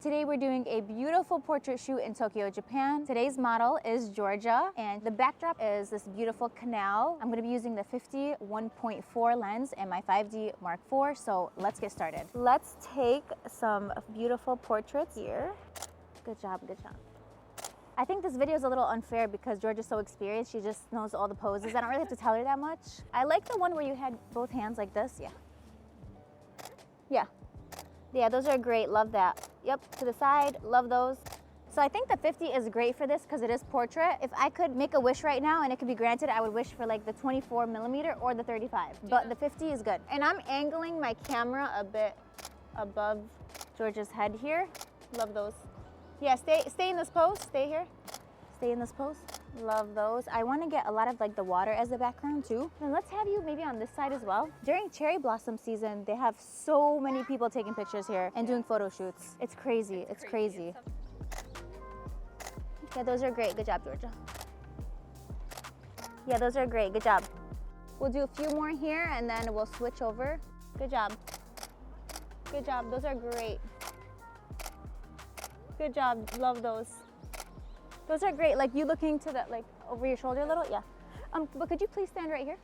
Today we're doing a beautiful portrait shoot in Tokyo, Japan. Today's model is Georgia, and the backdrop is this beautiful canal. I'm gonna be using the 50 1.4 lens and my 5D Mark IV, so let's get started. Let's take some beautiful portraits here. Good job, good job. I think this video is a little unfair because Georgia's so experienced, she just knows all the poses. I don't really have to tell her that much. I like the one where you had both hands like this, Yeah, those are great, love that. Yep, to the side, love those. So I think the 50 is great for this because it is portrait. If I could make a wish right now and it could be granted, I would wish for like the 24mm or the 35, but the 50 is good. And I'm angling my camera a bit above Georgia's head here. Love those. Yeah, stay in this pose, stay here. Stay in this pose. Love those. I want to get a lot of like the water as the background too. And let's have you maybe on this side as well. During cherry blossom season, they have so many people taking pictures here and doing photo shoots. It's crazy. It's crazy. Yeah, those are great. Good job, Georgia. Yeah, those are great. Good job. We'll do a few more here and then we'll switch over. Good job. Good job. Those are great. Good job. Love those. Those are great. Like you looking to the, like over your shoulder a little? Yeah. But could you please stand right here?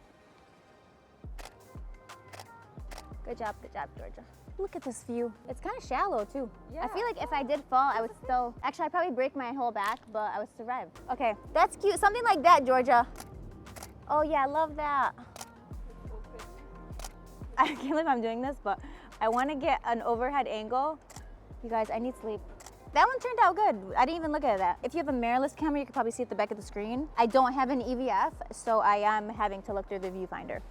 Good job, Georgia. Look at this view. It's kind of shallow too. Yeah. I feel like if I did fall, I would still, actually I'd probably break my whole back, but I would survive. Okay, that's cute. Something like that, Georgia. Oh yeah, I love that. I can't believe I'm doing this, but I want to get an overhead angle. You guys, I need sleep. That one turned out good. I didn't even look at that. If you have a mirrorless camera, you can probably see at the back of the screen. I don't have an EVF, so I am having to look through the viewfinder.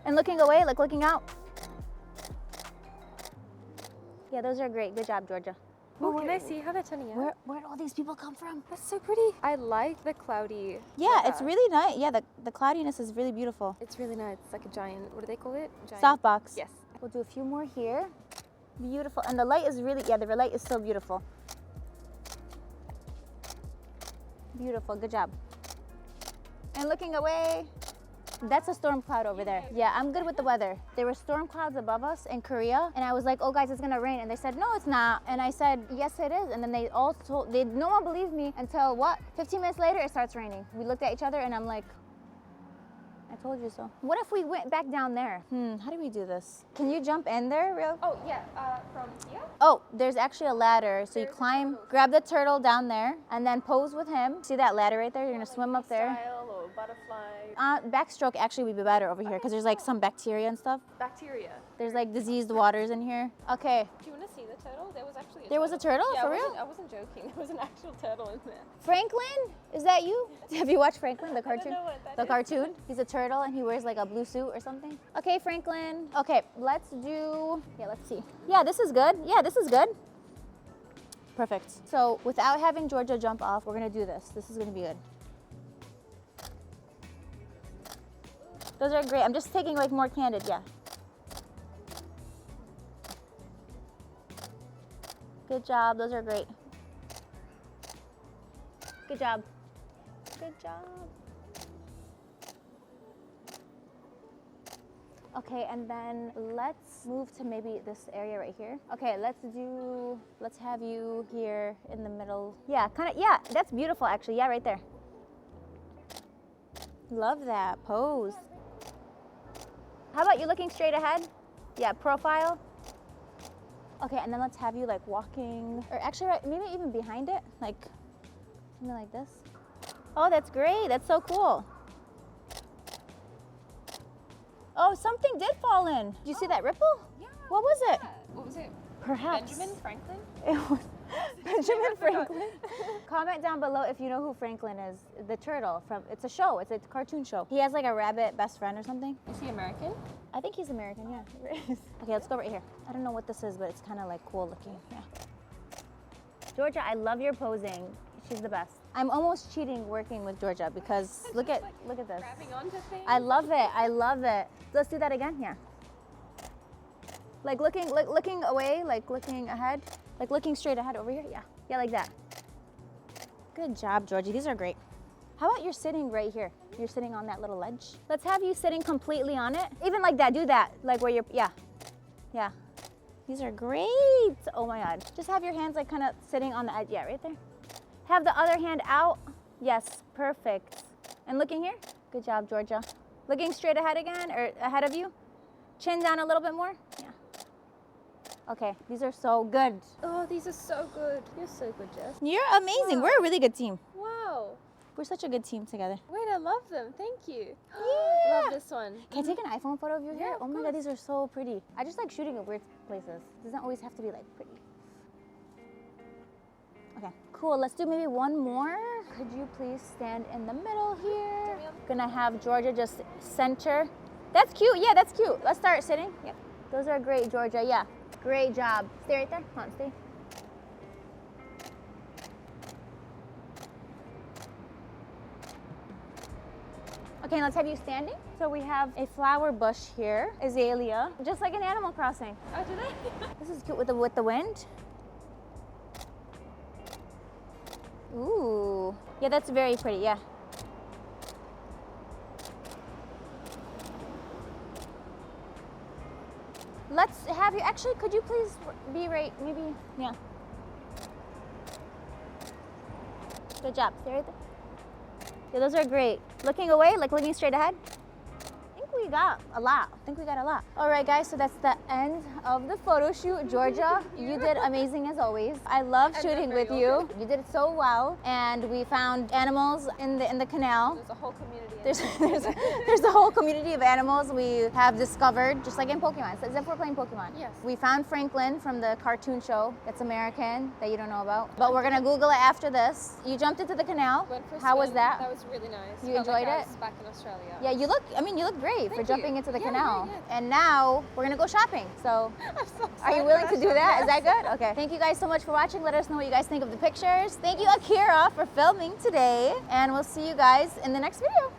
And looking away, like looking out. Yeah, those are great. Good job, Georgia. Oh, can I see how they're turning out? Where'd all these people come from? That's so pretty. I like the cloudy. Yeah, it's really nice. Yeah, the cloudiness is really beautiful. It's really nice. It's like a giant, what do they call it? Giant. Softbox. Yes. We'll do a few more here. Beautiful. And the light is really, yeah, the light is so beautiful. Beautiful. Good job. And looking away. That's a storm cloud over there. Yeah, I'm good with the weather. There were storm clouds above us in Korea, and I was like, oh guys, it's gonna rain. And they said, no, it's not. And I said, yes, it is. And then they all told, no one believed me until what? 15 minutes later, it starts raining. We looked at each other and I'm like, I told you so. What if we went back down there? How do we do this? Can you jump in there real? Oh yeah, from here? Oh, there's actually a ladder. So you climb, grab the turtle down there and then pose with him. See that ladder right there? You're gonna swim up there. Style or butterfly? Backstroke actually would be better over here because there's like some bacteria and stuff. Bacteria. There's like diseased waters in here. Okay. Do you want to see the turtle? There was actually a There was a turtle? Yeah, for real? I wasn't joking. There was an actual turtle in there. Franklin? Is that you? Have you watched Franklin, the cartoon? I don't know what that the is. cartoon? He's a turtle and he wears like a blue suit or something. Okay, Franklin. Okay, let's do, yeah, let's see. Yeah, this is good. Yeah, this is good. Perfect. So without having Georgia jump off, we're gonna do this. This is gonna be good. Those are great. I'm just taking like more candid, yeah. Good job, those are great. Good job. Good job. Okay, and then let's move to maybe this area right here. Okay, let's have you here in the middle. Yeah, yeah, that's beautiful actually. Yeah, right there. Love that pose. How about you looking straight ahead? Yeah, profile. Okay, and then let's have you like walking, or actually right, maybe even behind it, like something like this. Oh, that's great. That's so cool. Oh, something did fall in. Did you see that ripple? Yeah. What was it? What was it? Perhaps. Benjamin Franklin? It was Benjamin Franklin. Comment down below if you know who Franklin is. The turtle from, it's a show, it's a cartoon show. He has like a rabbit best friend or something. Is he American? I think he's American, yeah. Okay, let's go right here. I don't know what this is, but it's kind of like cool looking, yeah. Georgia, I love your posing. She's the best. I'm almost cheating working with Georgia because look at this. Grabbing onto things. I love it. I love it. Let's do that again. Yeah. Like looking away, like looking ahead, like looking straight ahead over here. Yeah. Yeah, like that. Good job, Georgie. These are great. How about you're sitting right here? You're sitting on that little ledge. Let's have you sitting completely on it. Even like that, do that. Like where you're, yeah. Yeah. These are great. Oh my God. Just have your hands like kind of sitting on the edge. Yeah, right there. Have the other hand out. Yes, perfect. And looking here. Good job, Georgia. Looking straight ahead again, or ahead of you. Chin down a little bit more. Yeah. Okay, these are so good. Oh, these are so good. You're so good, Jess. You're amazing. Wow. We're a really good team. Wow. We're such a good team together. Wait, I love them. Thank you. Yeah. Love this one. Can I take an iPhone photo of you here? Yeah, Oh of my God, course. these are so pretty. I just like shooting at weird places. It doesn't always have to be like pretty. Okay, cool. Let's do maybe one more. Could you please stand in the middle here? Gonna have Georgia just center. That's cute. Yeah, that's cute. Let's start sitting. Yep. Those are great, Georgia. Yeah. Great job. Stay right there. Come on, stay. Okay, let's have you standing. So we have a flower bush here, azalea, just like in Animal Crossing. Oh, do they? This is cute with the wind. Ooh, yeah, that's very pretty. Yeah. Let's have you. Actually, could you please be right? Maybe. Yeah. Good job. Stay right there. Yeah, those are great. Looking away, like looking straight ahead. I think we got a lot. All right, guys, so that's the end of the photo shoot. Georgia, you did amazing as always. I love shooting with you. You did it so well. And we found animals in the canal. There's a whole community. There's a whole community of animals we have discovered, just like in Pokemon. So as if we're playing Pokemon. Yes. We found Franklin from the cartoon show that's American that you don't know about. But we're gonna Google it after this. You jumped into the canal. Went for a How was swim. that? That was really nice. You Felt like enjoyed I it? was back in Australia. Yeah, you look great for Thank jumping you. into the Yeah, canal. yeah. And now we're gonna go shopping. So I'm so are you excited willing for to do that? Is Yes. that good? Okay. Thank you guys so much for watching. Let us know what you guys think of the pictures. Thank you, Akira, for filming today. And we'll see you guys in the next video.